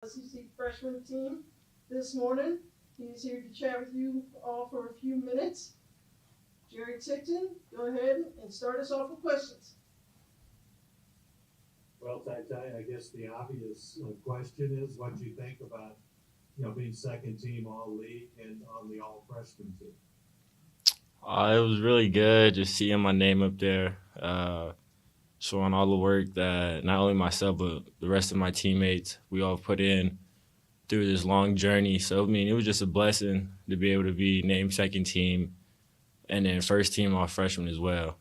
SEC freshman team this morning. He's here to chat with you all for a few minutes. Jerry Tickton, go ahead and start us off with questions. Well, Tai, I guess the obvious question is what you think about, being second team all league and on the all freshman team. It was really good just seeing my name up there, showing all the work that not only myself but the rest of my teammates we all put in through this long journey. So I mean, it was just a blessing to be able to be named second team and then first team all freshman as well.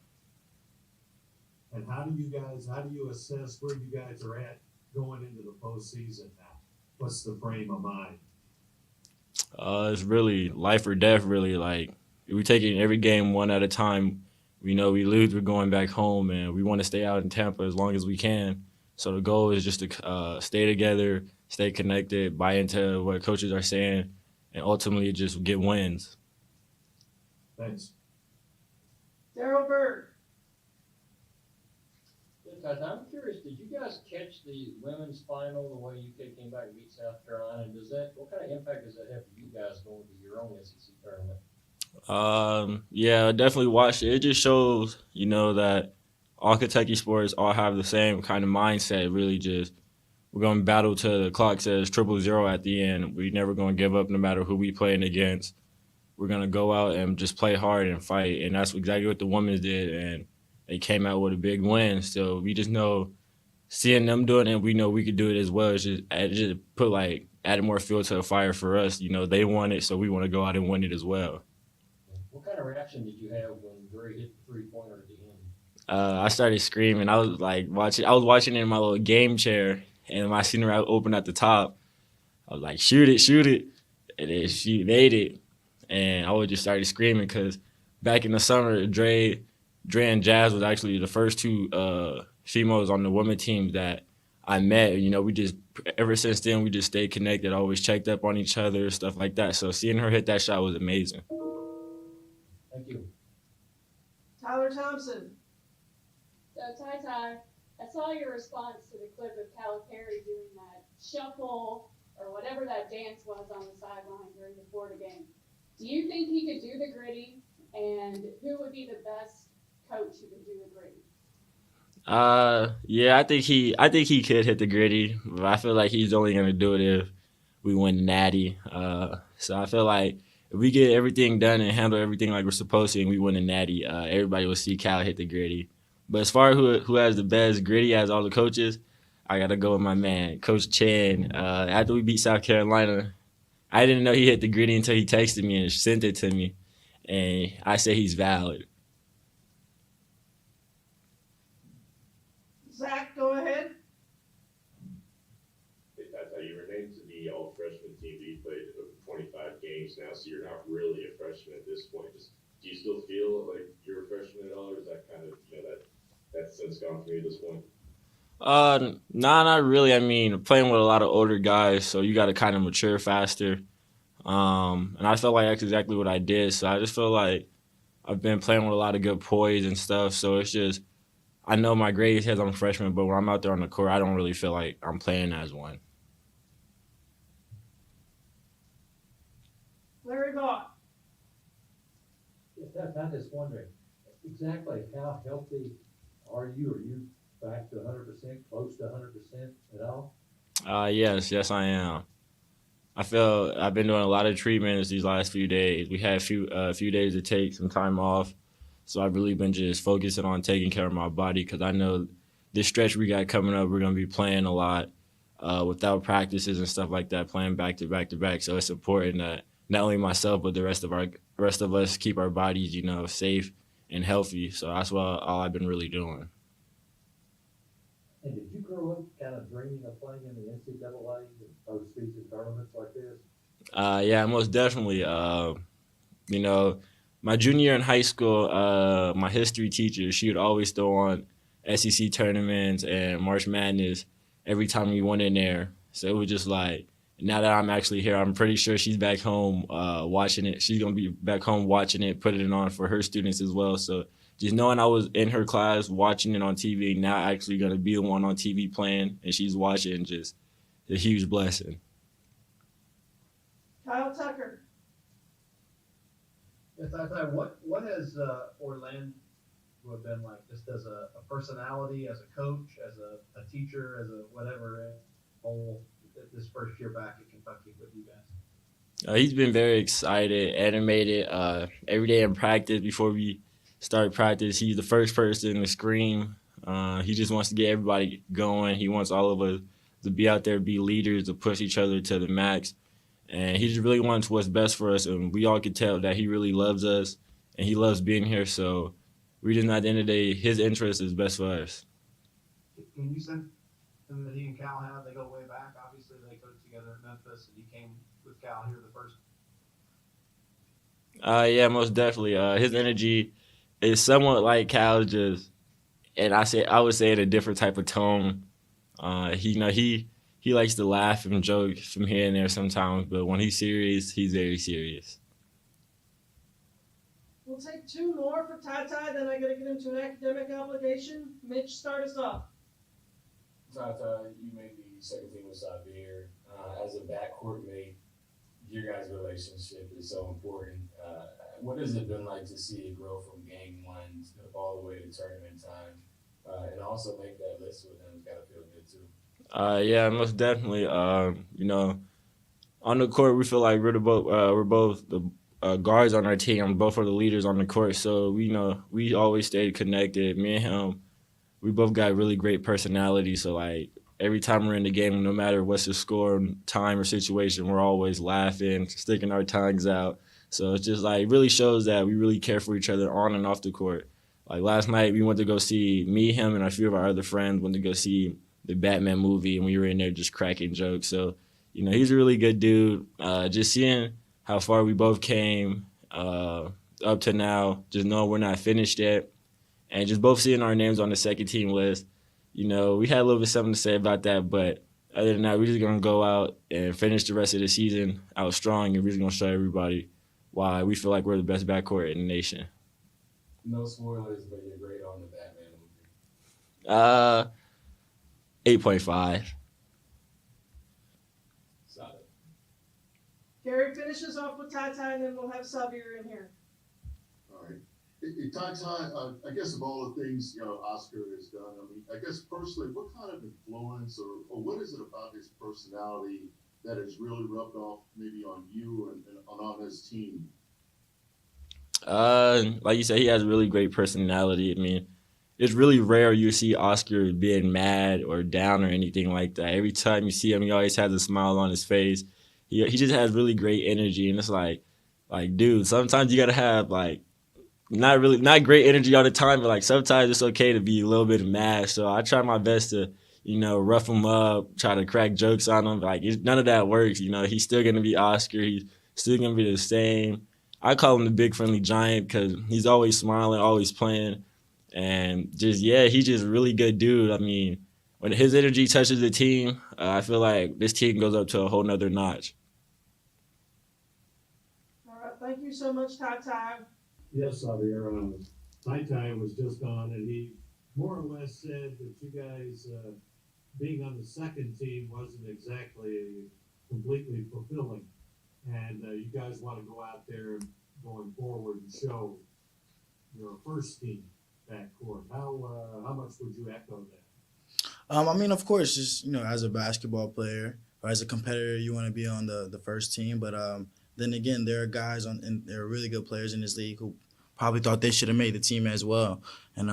And how do you assess where you guys are at going into the postseason now? What's the frame of mind? It's really life or death. Really, like we taking every game one at a time. We know we lose, we're going back home, and we want to stay out in Tampa as long as we can. So the goal is just to stay together, stay connected, buy into what coaches are saying, and ultimately just get wins. Thanks. Daryl Bird. I'm curious, did you guys catch the women's final the way UK came back and beat South Carolina? And what kind of impact does that have for you guys going to your own SEC tournament? Yeah, I definitely watched it. It just shows, that all Kentucky sports all have the same kind of mindset. Really, just we're going to battle till the clock says 000 at the end. We're never going to give up no matter who we playing against. We're going to go out and just play hard and fight, and that's exactly what the women's did, and they came out with a big win. So we just know seeing them doing it, we know we could do it as well. It's just added more fuel to the fire for us. They won it, so we want to go out and win it as well. What kind of reaction did you have when Dre hit the three-pointer at the end? I started screaming. I was watching it in my little game chair, and my senior opened at the top. I was like, shoot it. And then she made it. And I just started screaming because back in the summer, Dre and Jazz was actually the first two females on the women team that I met. We just, ever since then, we just stayed connected, always checked up on each other, stuff like that. So seeing her hit that shot was amazing. Thank you. Tyler Thompson. So, Ty, I saw your response to the clip of Calipari doing that shuffle or whatever that dance was on the sideline during the Florida game. Do you think he could do the gritty? And who would be the best coach who could do the gritty? Yeah, I think he could hit the gritty, but I feel like he's only gonna do it if we win the Natty. So I feel like if we get everything done and handle everything like we're supposed to, and we win the Natty, everybody will see Cal hit the gritty. But as far as who has the best gritty as all the coaches, I gotta go with my man, Coach Chen. After we beat South Carolina, I didn't know he hit the gritty until he texted me and sent it to me, and I say he's valid. Zach, go ahead. That's how you were named to the all freshman team. You played 25 games now, so you're not really a freshman at this point. Do you still feel like you're a freshman at all, or is that kind of that sense gone for you at this point? Nah, not really. I mean, playing with a lot of older guys, so you got to kind of mature faster. And I felt like that's exactly what I did. So I just feel like I've been playing with a lot of good poise and stuff. So it's just, I know my grade says I'm a freshman, but when I'm out there on the court, I don't really feel like I'm playing as one. Larry Vaught. I'm just wondering, exactly how healthy are you? Are you back to 100%, close to 100% at all? Yes, I am. I feel I've been doing a lot of treatments these last few days. We had a few days to take some time off, so I've really been just focusing on taking care of my body because I know this stretch we got coming up, we're gonna be playing a lot without practices and stuff like that, playing back to back to back. So it's important that not only myself but the rest of us keep our bodies, safe and healthy. So that's all I've been really doing. And did you grow up kind of dreaming of playing in the NCAA and postseason tournaments like this? Yeah, most definitely. My junior year in high school, my history teacher, she would always throw on SEC tournaments and March Madness every time we went in there. So it was just like, now that I'm actually here, I'm pretty sure she's back home watching it. She's going to be back home watching it, putting it on for her students as well. So just knowing I was in her class watching it on TV, now actually going to be the one on TV playing, and she's watching, a huge blessing. Kyle Tucker. Yes, what has Orlando been like, just as a personality, as a coach, as a teacher, as a whatever, whole this first year back at Kentucky with you guys? He's been very excited, animated. Every day in practice, before we start practice, he's the first person to scream. He just wants to get everybody going. He wants all of us to be out there, be leaders, to push each other to the max. And he just really wants what's best for us. And we all could tell that he really loves us and he loves being here. So we just, at the end of the day, his interest is best for us. Can you send him that he and Cal have? They go way back. Obviously, they coached together at Memphis, and he came with Cal here the first. Yeah, most definitely. His energy is somewhat like Cal's, and I would say in a different type of tone. He likes to laugh and joke from here and there sometimes, but when he's serious, he's very serious. We'll take two more for Ty, then I gotta get into an academic obligation. Mitch, start us off. Ty, you made the second team with Xavier. As a backcourt mate, your guys' relationship is so important. What has it been like to see it grow from game one all the way to tournament time, and also make that list with him? It's got to feel good too. Yeah, most definitely. On the court, we feel like we're both the guards on our team. Both are the leaders on the court, so we always stayed connected. Me and him, we both got really great personality. So like every time we're in the game, no matter what's the score, time, or situation, we're always laughing, sticking our tongues out. So it's just like, it really shows that we really care for each other on and off the court. Like last night, we went to go see, me, him, and a few of our other friends went to go see the Batman movie, and we were in there just cracking jokes. So, he's a really good dude. Just seeing how far we both came up to now, just knowing we're not finished yet, and just both seeing our names on the second team list, we had a little bit something to say about that, but other than that, we're just going to go out and finish the rest of the season out strong, and we're just going to show everybody why we feel like we're the best backcourt in the nation. No spoilers, but you're great on the Batman movie. 8.5. Solid. Gary finishes off with Ty, and then we'll have Xavier in here. All right. Ty, I guess of all the things, Oscar has done, I guess personally, what kind of influence or what is it about his personality that has really rubbed off maybe on you and on his team? Like you said, he has a really great personality. I mean, it's really rare you see Oscar being mad or down or anything like that. Every time you see him, he always has a smile on his face. He just has really great energy, and it's like, dude, sometimes you gotta have not great energy all the time, but like sometimes it's okay to be a little bit mad. So I try my best to, rough him up, try to crack jokes on him. None of that works. He's still gonna be Oscar. He's still gonna be the same. I call him the big friendly giant because he's always smiling, always playing, and he's just a really good dude. I mean, when his energy touches the team, I feel like this team goes up to a whole nother notch. All right, thank you so much, Ty. Yes, Xavier, Ty was just on, and he more or less said that you guys being on the second team wasn't exactly completely fulfilling. And you guys want to go out there going forward and show your first team backcourt. How much would you echo that? Of course, just, as a basketball player or as a competitor, you want to be on the first team. But then again, there are guys and there are really good players in this league who probably thought they should have made the team as well. And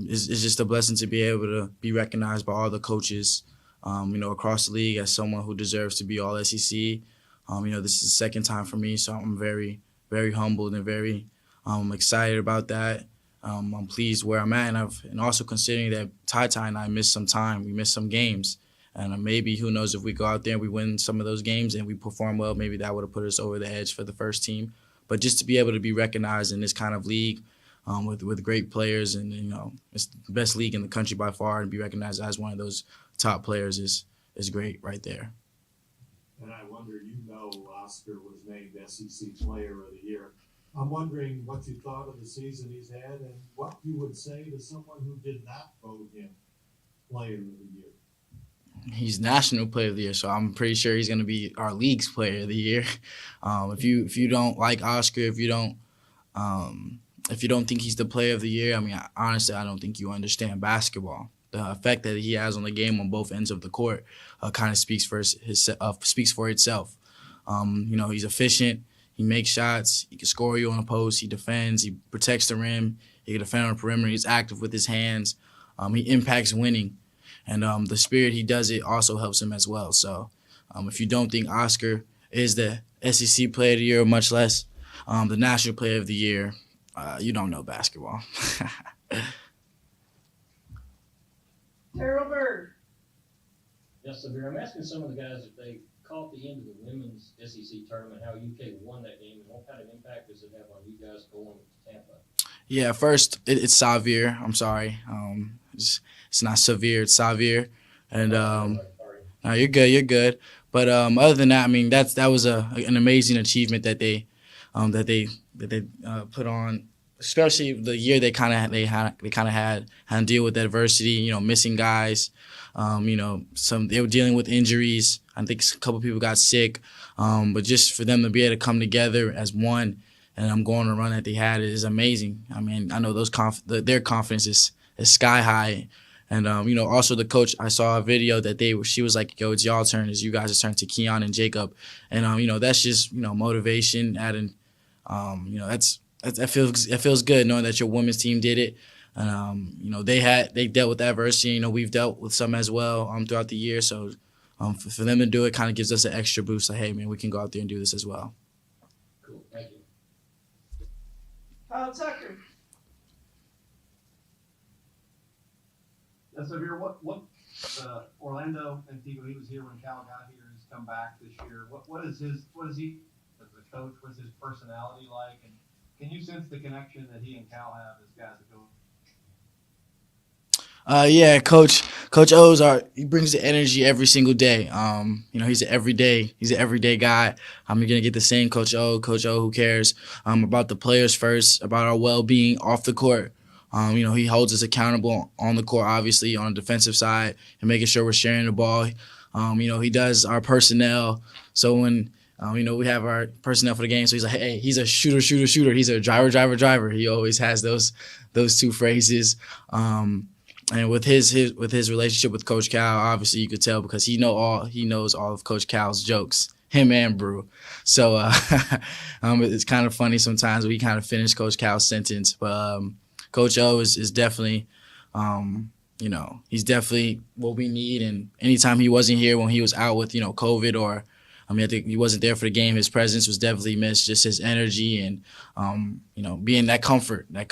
it's just a blessing to be able to be recognized by all the coaches, across the league as someone who deserves to be all SEC. This is the second time for me, so I'm very, very humbled and very excited about that. I'm pleased where I'm at, and also considering that Ty and I missed some time. We missed some games. And maybe, who knows, if we go out there and we win some of those games and we perform well, maybe that would have put us over the edge for the first team. But just to be able to be recognized in this kind of league with great players, and, it's the best league in the country by far, and be recognized as one of those top players is great right there. And I wonder, Oscar was named SEC Player of the Year. I'm wondering what you thought of the season he's had and what you would say to someone who did not vote him Player of the Year. He's National Player of the Year, so I'm pretty sure he's going to be our league's Player of the Year. If you don't like Oscar, if you don't think he's the Player of the Year, I mean, honestly, I don't think you understand basketball. The effect that he has on the game on both ends of the court kind of speaks for speaks for itself. He's efficient. He makes shots. He can score you on a post. He defends. He protects the rim. He can defend on the perimeter. He's active with his hands. He impacts winning. And the spirit he does it also helps him as well. So if you don't think Oscar is the SEC Player of the Year, much less the National Player of the Year, you don't know basketball. Terrell Bird. Yes, Severe. I'm asking some of the guys if they caught the end of the women's SEC tournament, how UK won that game, and what kind of impact does it have on you guys going to Tampa? Yeah, first, it's Xavier. I'm sorry. It's not severe, it's Xavier. And no, you're good, you're good. But other than that, I mean, that was an amazing achievement that they put on, especially the year they kind of had to deal with adversity. Missing guys. They were dealing with injuries. I think a couple people got sick. But just for them to be able to come together as one and going on a run that they had is amazing. I mean, I know their confidence is sky high. And, also the coach, I saw a video that she was like, yo, it's y'all turn. It's you guys' turn to Keon and Jacob. And, that's just, motivation adding, that feels good knowing that your women's team did it. And, they dealt with adversity. We've dealt with some as well throughout the year. So for them to do it kind of gives us an extra boost. Like, hey, man, we can go out there and do this as well. Cool. Thank you. Kyle Tucker. Yeah, so here, what Orlando Antigua, he was here when Cal got here. He's come back this year. What is he as a coach? What's his personality like? And can you sense the connection that he and Cal have as guys that go? Yeah, Coach O's he brings the energy every single day. He's an everyday guy. You're gonna get the same Coach O, who cares about the players first, about our well-being off the court. He holds us accountable on the court, obviously, on the defensive side, and making sure we're sharing the ball. He does our personnel. So when, we have our personnel for the game, so he's like, hey, he's a shooter. He's a driver. He always has those two phrases. And with his relationship with Coach Cal, obviously you could tell because he knows all of Coach Cal's jokes, him and Brew. So it's kind of funny sometimes we kind of finish Coach Cal's sentence, but Coach O is definitely, he's definitely what we need. And anytime he wasn't here when he was out with, COVID or, I think he wasn't there for the game, his presence was definitely missed, just his energy and, being that comfort, that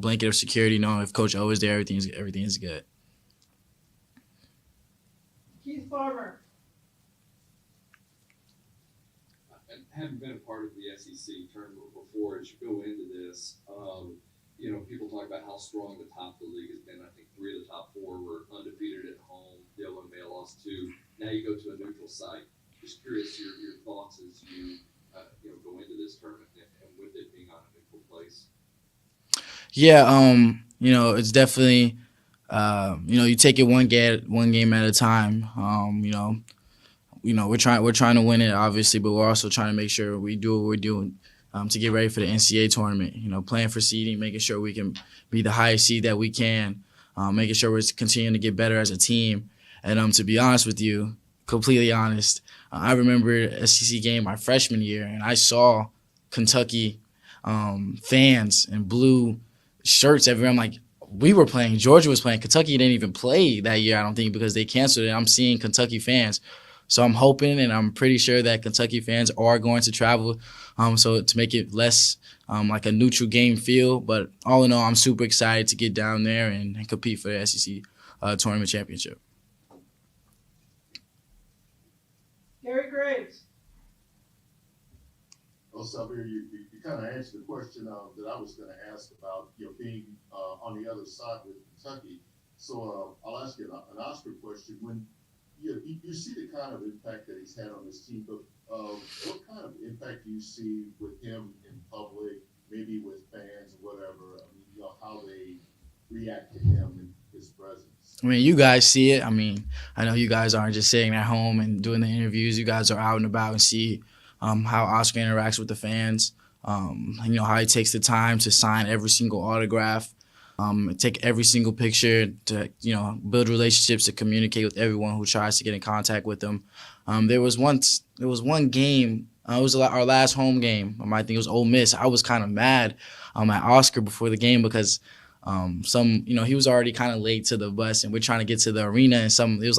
blanket of security, knowing if Coach O is there, everything's good. Keith Farmer. Having been a part of the SEC tournament before, as you go into this, people talk about how strong the top of the league has been. I think 3 of the top 4 were undefeated at home. The other one may have lost 2. Now you go to a neutral site. Just curious your thoughts as you go into this tournament and with it being on a neutral place. Yeah, it's definitely, you take it one game at a time. We're trying to win it, obviously, but we're also trying to make sure we do what we're doing to get ready for the NCAA tournament. Playing for seeding, making sure we can be the highest seed that we can, making sure we're continuing to get better as a team. And to be honest with you, completely honest, I remember a SEC game my freshman year, and I saw Kentucky fans in blue shirts everywhere. I'm like, we were playing, Georgia was playing. Kentucky didn't even play that year, I don't think, because they canceled it. I'm seeing Kentucky fans. So I'm hoping and I'm pretty sure that Kentucky fans are going to travel so to make it less like a neutral game feel. But all in all, I'm super excited to get down there and compete for the SEC tournament championship. Gary Graves. Well, Xavier, you kind of answered the question that I was going to ask about, being on the other side with Kentucky. So I'll ask you an Oscar question. When you see the kind of impact that he's had on this team, but what kind of impact do you see with him in public, maybe with fans or whatever? How they react to him and his presence? I mean, you guys see it. I mean, I know you guys aren't just sitting at home and doing the interviews. You guys are out and about and see how Oscar interacts with the fans. How he takes the time to sign every single autograph, take every single picture to, build relationships to communicate with everyone who tries to get in contact with him. There was one game. It was our last home game. I think it was Ole Miss. I was kind of mad at Oscar before the game because he was already kind of late to the bus, and we're trying to get to the arena, and it was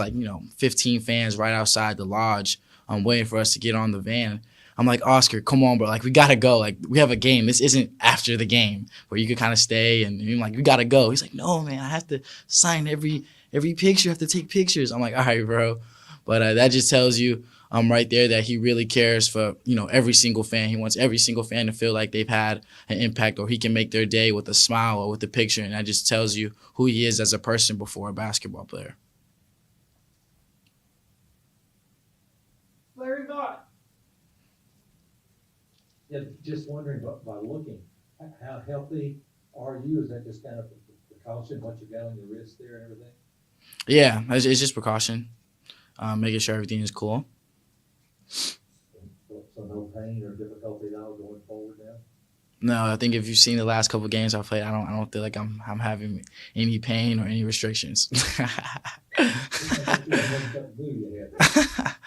15 fans right outside the lodge, waiting for us to get on the van. I'm like, Oscar, come on, bro. Like, we got to go. Like, we have a game. This isn't after the game where you could kind of stay. And I'm like, we got to go. He's like, no, man, I have to sign every picture. I have to take pictures. I'm like, all right, bro. But that just tells you right there that he really cares for, every single fan. He wants every single fan to feel like they've had an impact, or he can make their day with a smile or with a picture. And that just tells you who he is as a person before a basketball player. Larry Vaught. Yeah, just wondering, by looking, how healthy are you? Is that just kind of a precaution, what you got on your wrist there and everything? Yeah, it's just precaution, making sure everything is cool. So no pain or difficulty at all going forward now? No, I think if you've seen the last couple of games I've played, I don't feel like I'm having any pain or any restrictions.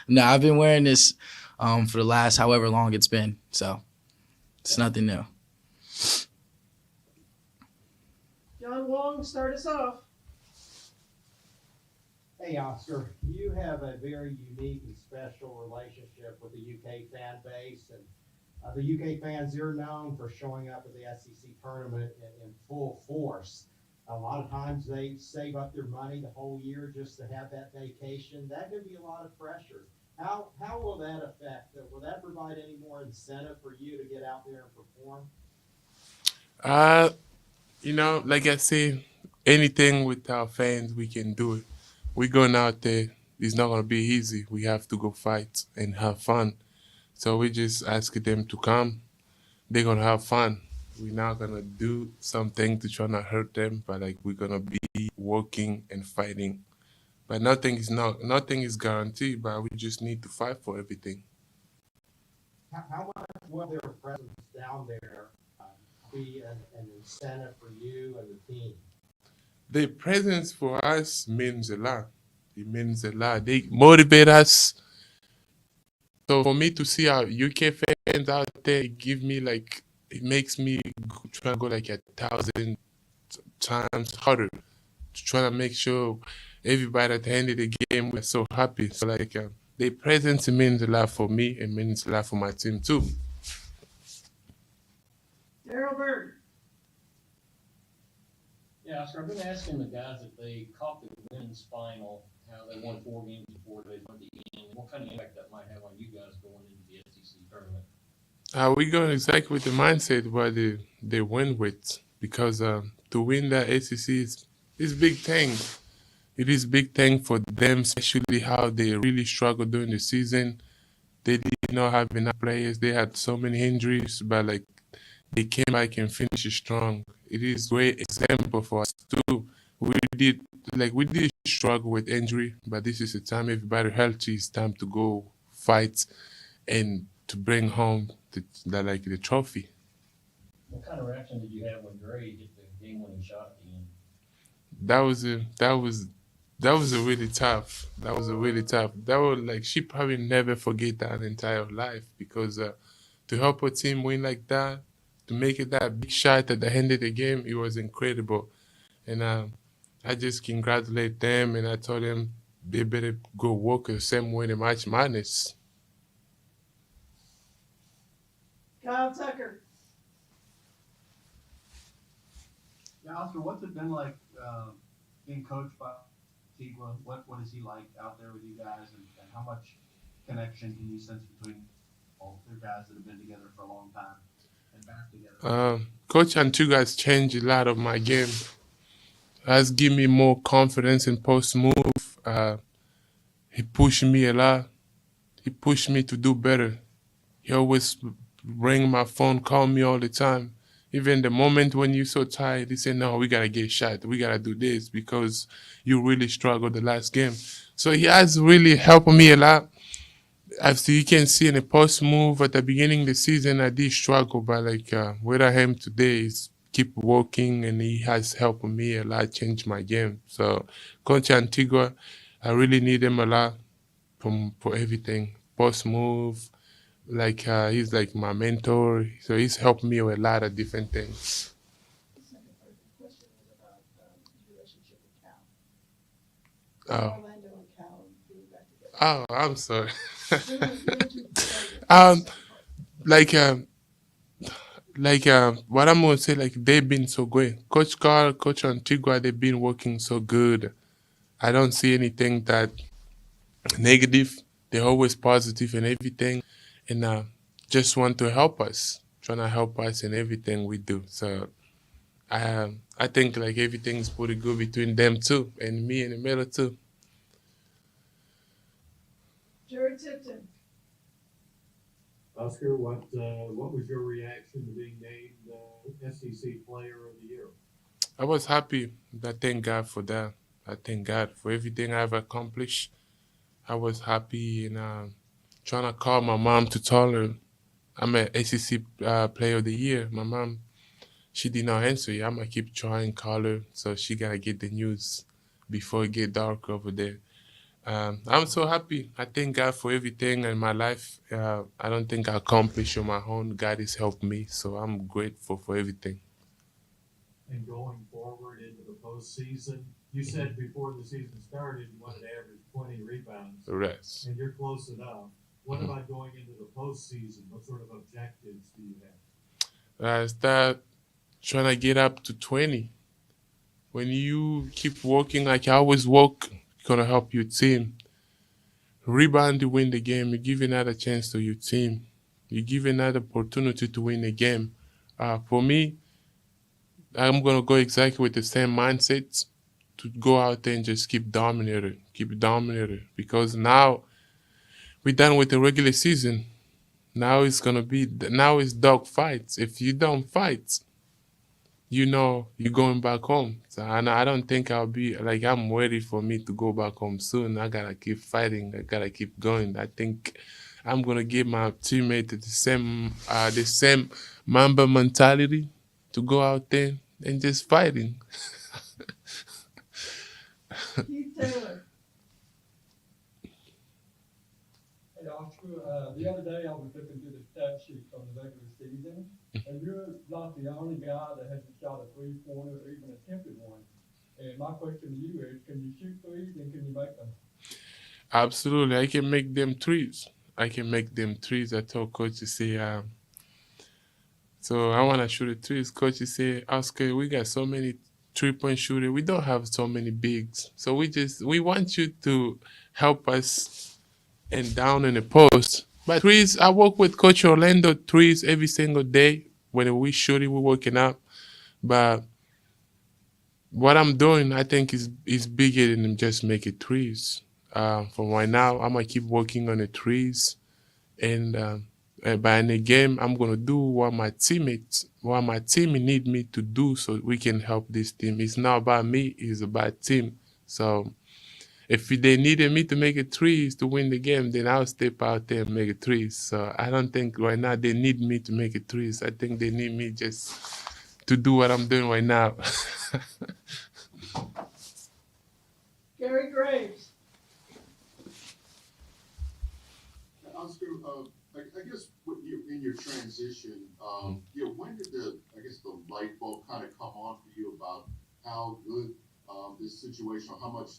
No, I've been wearing this for the last however long it's been, so it's nothing new. John Wong, start us off. Hey, Oscar, you have a very unique and special relationship with the UK fan base, and the UK fans, you're known for showing up at the SEC tournament in full force. A lot of times they save up their money the whole year just to have that vacation. That can be a lot of pressure. How will that affect? Will that provide any more incentive for you to get out there and perform? Like I say, anything with our fans, we can do it. We're going out there. It's not going to be easy. We have to go fight and have fun. So we just ask them to come. They're going to have fun. We're not going to do something to try not hurt them, but we're going to be working and fighting. But nothing is guaranteed, but we just need to fight for everything. How much will their presence down there be an incentive for you and the team? The presence for us means a lot. It means a lot. They motivate us. So for me to see our UK fans out there, it makes me try to go 1,000 times harder to try to make sure everybody at the end of the game was so happy. So their presence means a lot for me. It means a lot for my team too. Daryl Bird. Yeah, Oscar, I've been asking the guys if they caught the women's final, how they won 4 games before they went to the end, what kind of impact that might have on you guys going into the SEC tournament. We go exactly with the mindset what they win with, because to win the SEC is big thing. It is big thing for them, especially how they really struggled during the season. They did not have enough players. They had so many injuries, but they came back and finished strong. It is a great example for us too. We did struggle with injury, but this is the time everybody healthy. It's time to go fight and to bring home the trophy. What kind of reaction did you have when Gray hit the game-winning shot at the end? That was really tough. That was she probably never forget that entire life, because to help her team win like that, to make it that big shot at the end of the game, it was incredible. And I just congratulate them, and I told them they better go work the same way in March Madness. Kyle Tucker. Yeah, Oscar, what's it been like being coached by Tshiebwe? What is he like out there with you guys, and how much connection can you sense between all the guys that have been together for a long time and back together? Coach Antuga has changed a lot of my game. Has given me more confidence in post move. He pushed me a lot. He pushed me to do better. He always ring my phone, call me all the time. Even the moment when you're so tired, they say, no, we got to get shot. We got to do this because you really struggled the last game. So he has really helped me a lot. As you can see in the post move at the beginning of the season, I did struggle, but where I am today is keep working, and he has helped me a lot change my game. So Coach Antigua, I really need him a lot for everything. Post move, he's like my mentor, so he's helped me with a lot of different things. The second part of the question was about your relationship with Cal. Oh. Orlando and Cal being back together. Oh, I'm sorry. What I'm gonna say, they've been so great. Coach Carl, Coach Antigua, they've been working so good. I don't see anything that negative. They're always positive in everything, and just want to help us, trying to help us in everything we do. So I think everything's pretty good between them too, and me in the middle too. Jerry Tipton. Oscar, what was your reaction to being named SEC Player of the Year? I was happy. I thank God for that. I thank God for everything I've accomplished. I was happy and trying to call my mom to tell her I'm an SEC Player of the Year. My mom, she did not answer yet. I'm going to keep trying to call her so she got to get the news before it get dark over there. I'm so happy. I thank God for everything in my life. I don't think I accomplished on my own. God has helped me, so I'm grateful for everything. And going forward into the postseason, you said before the season started you wanted to average 20 rebounds. Correct. And you're close enough. What about going into the postseason? What sort of objectives do you have? Start trying to get up to 20. When you keep working like I always work, it's going to help your team. Rebound to win the game. You give another chance to your team. You give another opportunity to win the game. For me, I'm going to go exactly with the same mindset to go out there and just keep dominating. Because now we're done with the regular season. Now it's dog fights. If you don't fight, you're going back home. So I don't think I'll be I'm ready for me to go back home soon. I gotta keep fighting. I gotta keep going. I think I'm gonna give my teammate the same Mamba mentality to go out there and just fighting. Keith Taylor. Hey, Oscar, the other day I was looking through the stat sheet from the regular season, and you're not the only guy that hasn't shot a three-pointer or even attempted one. And my question to you is, can you shoot threes and can you make them? Absolutely. I can make them threes. I told Coach to say, so I want to shoot a threes. Coach say, Oscar, we got so many three-point shooters. We don't have so many bigs. So we want you to help us and down in the post. But threes, I work with Coach Orlando threes every single day. When we shoot it, we're working out. But what I'm doing, I think, is bigger than just making threes. From right now, I'm going to keep working on the threes. And by in the game, I'm going to do what my team need me to do so we can help this team. It's not about me, it's about team. So if they needed me to make a threes to win the game, then I'll step out there and make a threes. So I don't think right now they need me to make a threes. I think they need me just to do what I'm doing right now. Gary Graves. Oscar, I guess in your transition, when did the light bulb kind of come on for you about how good this situation, or how much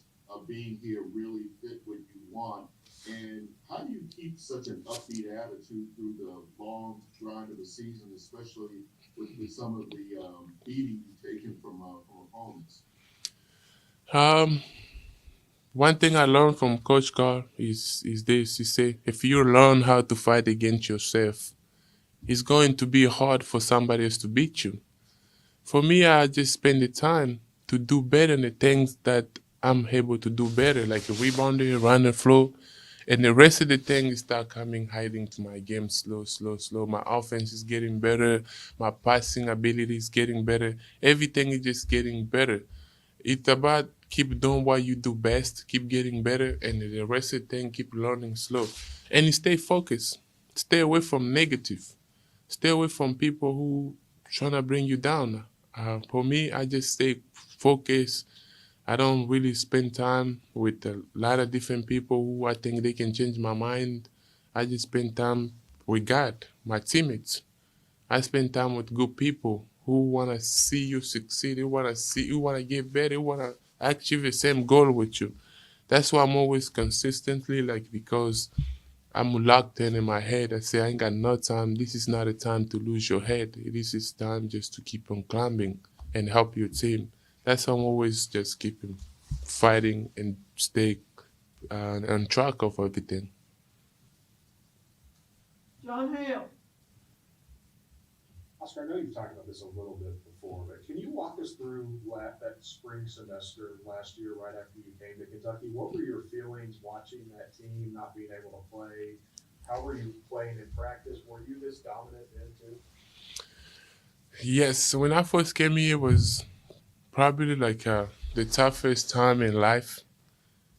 being here really fit what you want, and how do you keep such an upbeat attitude through the long grind of the season, especially with some of the beating you've taken from opponents? One thing I learned from Coach Carl is this. He say, if you learn how to fight against yourself, it's going to be hard for somebody else to beat you. For me, I just spend the time to do better in the things that I'm able to do better, like a rebounder, run the floor, And the rest of the thing start coming hiding to my game slow. My offense is getting better. My passing ability is getting better. Everything is just getting better. It's about keep doing what you do best, keep getting better, and the rest of the thing keep learning slow. And you stay focused. Stay away from negative. Stay away from people who trying to bring you down. For me, I just stay focused. I don't really spend time with a lot of different people who I think they can change my mind. I just spend time with God, my teammates. I spend time with good people who want to see you succeed, who want to get better, who want to achieve the same goal with you. That's why I'm always consistently because I'm locked in my head. I say, I ain't got no time. This is not a time to lose your head. This is time just to keep on climbing and help your team. That's why I'm always just keeping fighting and stay on track of everything. John Hale. Oscar, I know you've talked about this a little bit before, but can you walk us through that spring semester last year right after you came to Kentucky? What were your feelings watching that team not being able to play? How were you playing in practice? Were you this dominant then too? Yes, when I first came here, it was probably the toughest time in life.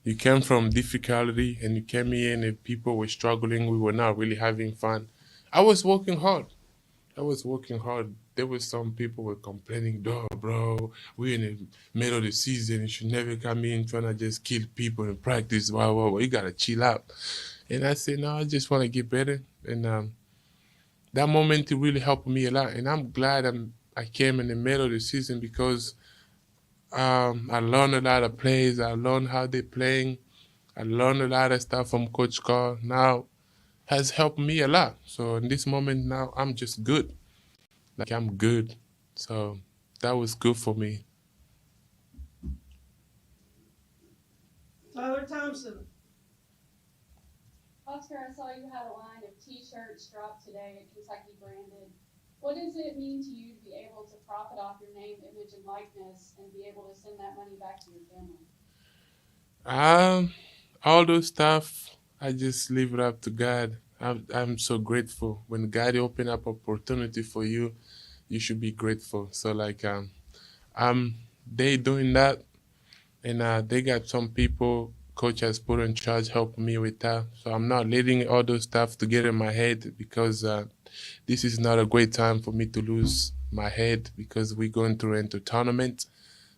You came from difficulty and you came here and if people were struggling. We were not really having fun. I was working hard. There was some people were complaining, bro, we're in the middle of the season. You should never come in trying to just kill people in practice. Wow, you got to chill out. And I said, no, I just want to get better. And that moment, it really helped me a lot. And I'm glad I came in the middle of the season because I learned a lot of plays. I learned how they're playing. I learned a lot of stuff from Coach Carr. Now, has helped me a lot. So in this moment now, I'm just good. I'm good. So that was good for me. Tyler Thompson. Oscar, I saw you had a line of t-shirts dropped today at Kentucky branded. What does it mean to you to be able to profit off your name, image, and likeness and be able to send that money back to your family? All those stuff, I just leave it up to God. I'm so grateful. When God open up opportunity for you, you should be grateful. So they doing that, and they got some people coach has put in charge helping me with that. So I'm not letting all those stuff to get in my head because this is not a great time for me to lose my head because we're going through into tournament.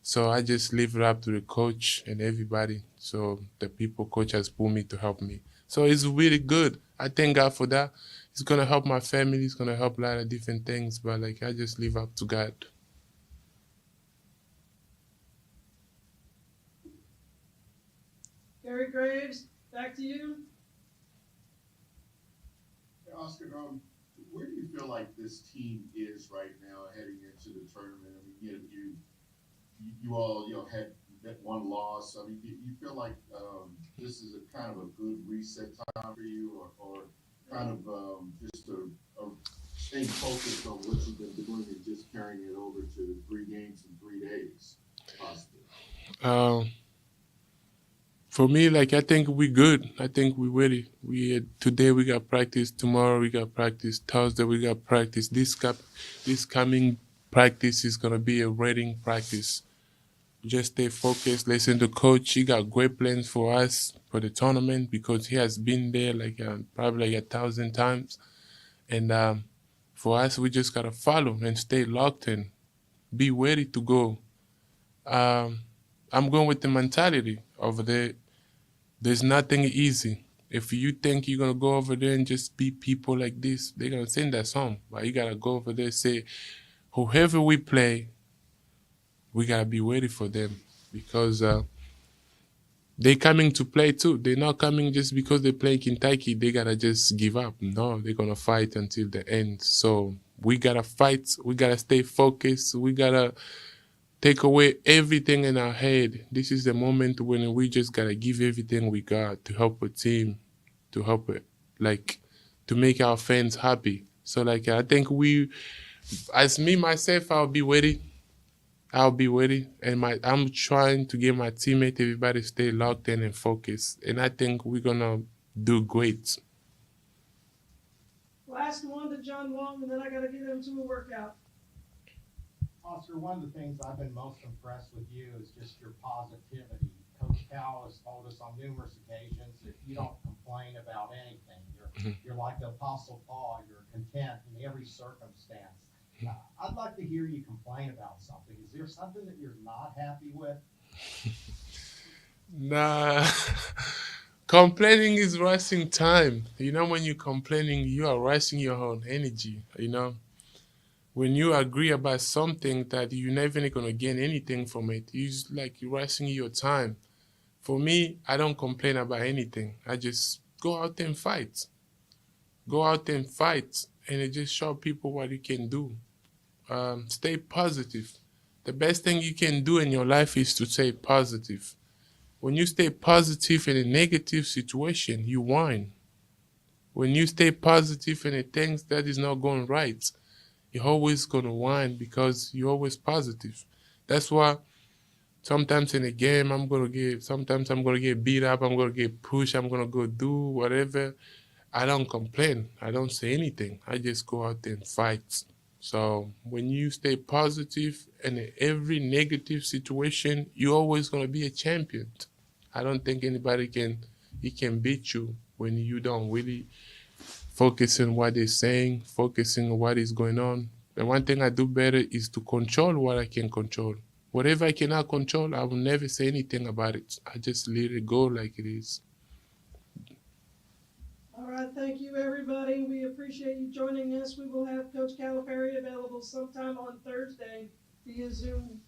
So I just leave it up to the coach and everybody. So the people coach has pulled me to help me. So it's really good. I thank God for that. It's going to help my family. It's going to help a lot of different things. But I just leave up to God. Gary Graves, back to you. Yeah, Oscar, where do you feel like this team is right now heading into the tournament? I mean, you all had that one loss. I mean, do you feel like this is a kind of a good reset time for you, or kind of just a staying focused on what you've been doing and just carrying it over to 3 games in 3 days, possibly? For me, I think we're good. I think we're ready. Today we got practice. Tomorrow we got practice. Thursday we got practice. This coming practice is gonna be a reading practice. Just stay focused. Listen to coach. He got great plans for us for the tournament because he has been there probably 1,000 times. And for us, we just gotta follow and stay locked in. Be ready to go. I'm going with the mentality over there. There's nothing easy. If you think you're going to go over there and just beat people like this, they're going to sing that song. But you got to go over there and say, whoever we play, we got to be ready for them because they're coming to play too. They're not coming just because they play Kentucky. They got to just give up. No, they're going to fight until the end. So we got to fight. We got to stay focused. We got to take away everything in our head. This is the moment when we just gotta give everything we got to help a team, to help it, to make our fans happy. So I think as me myself, I'll be ready. And I'm trying to get my teammate, everybody stay locked in and focused. And I think we're gonna do great. Last one to John Long, and then I gotta get into a workout. Oscar, one of the things I've been most impressed with you is just your positivity. Coach Cal has told us on numerous occasions that you don't complain about anything. You're like the Apostle Paul. You're content in every circumstance. I'd like to hear you complain about something. Is there something that you're not happy with? Nah, complaining is wasting time. You know, when you're complaining, you are wasting your own energy, you know. When you agree about something that you're never going to gain anything from it, you're wasting your time. For me, I don't complain about anything. I just go out and fight. Go out and fight, and it just show people what you can do. Stay positive. The best thing you can do in your life is to stay positive. When you stay positive in a negative situation, you win. When you stay positive in a thing that is not going right, you're always going to win because you're always positive. That's why sometimes in a game, sometimes I'm going to get beat up, I'm going to get pushed, I'm going to go do whatever. I don't complain. I don't say anything. I just go out and fight. So when you stay positive in every negative situation, you're always going to be a champion. I don't think anybody can beat you when you don't really focus on what they're saying, focusing on what is going on. The one thing I do better is to control what I can control. Whatever I cannot control, I will never say anything about it. I just let it go like it is. All right, thank you, everybody. We appreciate you joining us. We will have Coach Calipari available sometime on Thursday via Zoom.